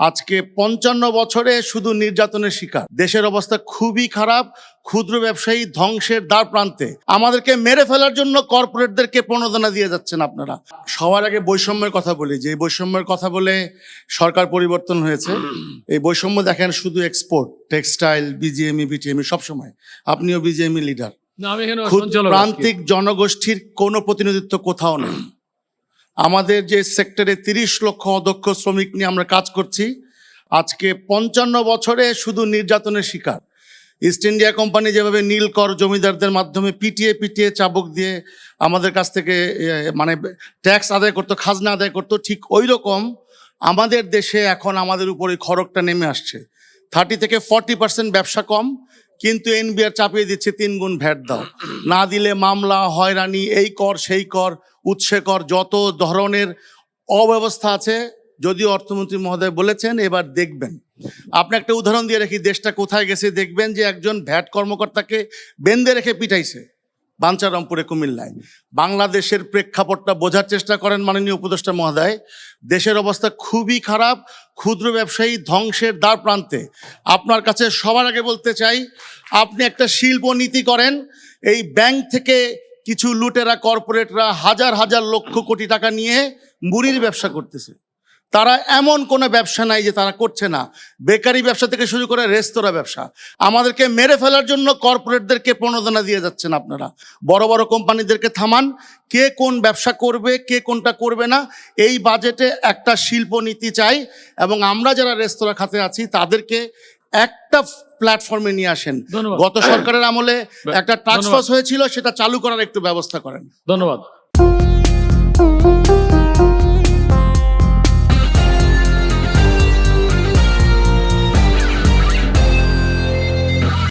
আজকে ৫৫ বছরে শুধু নির্যাতনের শিকার। দেশের অবস্থা খুবই খারাপ। ক্ষুদ্র ব্যবসায়ী ধ্বংসের দ্বার প্রান্তে। আমাদেরকে মেরে ফেলার জন্য কর্পোরেটদেরকে প্রণোদনা দিয়ে যাচ্ছেন আপনারা। সবার আগে বৈষম্যের কথা বলি, যে বৈষম্যের কথা বলে সরকার পরিবর্তন হয়েছে। এই বৈষম্য দেখেন শুধু এক্সপোর্ট, টেক্সটাইল, বিজিএমই, বিটিএমই, সবসময়। আপনিও বিজিএমই লিডার। প্রান্তিক জনগোষ্ঠীর কোনো প্রতিনিধিত্ব কোথাও নেই। আমাদের যে সেক্টরে ৩০ লক্ষ অদক্ষ শ্রমিক নিয়ে আমরা কাজ করছি, আজকে ৫৫ বছরে শুধু নির্যাতনের শিকার। ইস্ট ইন্ডিয়া কোম্পানি যেভাবে নীলকর জমিদারদের মাধ্যমে পিটিয়ে চাবুক দিয়ে আমাদের কাছ থেকে মানে ট্যাক্স আদায় করতো, খাজনা আদায় করতো, ঠিক ওই রকম আমাদের দেশে এখন আমাদের উপরে খড়গটা নেমে আসছে। 30 থেকে 40% ব্যবসা কম, কিন্তু এনবিআর চাপিয়ে দিচ্ছে 3 গুণ ভ্যাট দাও, না দিলে মামলা, হয়রানি, এই কর সেই কর, উৎসে কর, যত ধরনের অব্যবস্থা আছে। যদিও অর্থমন্ত্রী মহোদয় বলেছেন এবার দেখবেন। আপনি একটা উদাহরণ দিয়ে রাখি, দেশটা কোথায় গেছে দেখবেন যে একজন ভ্যাট কর্মকর্তাকে বেঁধে রেখে পিটাইছে বাঞ্চারামপুরে, কুমিল্লায়। বাংলাদেশের প্রেক্ষাপটটা বোঝার চেষ্টা করেন মাননীয় উপদেষ্টা মহোদয়। দেশের অবস্থা খুবই খারাপ। ক্ষুদ্র ব্যবসায়ী ধ্বংসের দ্বার প্রান্তে। আপনার কাছে সবার আগে বলতে চাই, আপনি একটা শিল্প নীতি করেন। এই ব্যাংক থেকে কিছু লুটেরা কর্পোরেটরা হাজার হাজার লক্ষ কোটি টাকা নিয়ে মুড়ির ব্যবসা করতেছে। তারা এমন কোনো ব্যবসা নাই যে তারা করছে না। বেকারি ব্যবসা থেকে শুরু করে রেস্তোরাঁ ব্যবসা। আমাদেরকে মেরে ফেলার জন্য কর্পোরেটদেরকে প্রণোদনা দিয়ে যাচ্ছেন আপনারা। বড় বড় কোম্পানিদেরকে থামান, কে কোন ব্যবসা করবে, কে কোনটা করবে না। এই বাজেটে একটা শিল্প নীতি চাই, এবং আমরা যারা রেস্তোরাঁ খাতে আছি তাদেরকে একটা প্ল্যাটফর্মে নিয়ে আসেন। গত সরকারের আমলে একটা টাস্ক ফোর্স হয়েছিল, সেটা চালু করার একটু ব্যবস্থা করেন। ধন্যবাদ।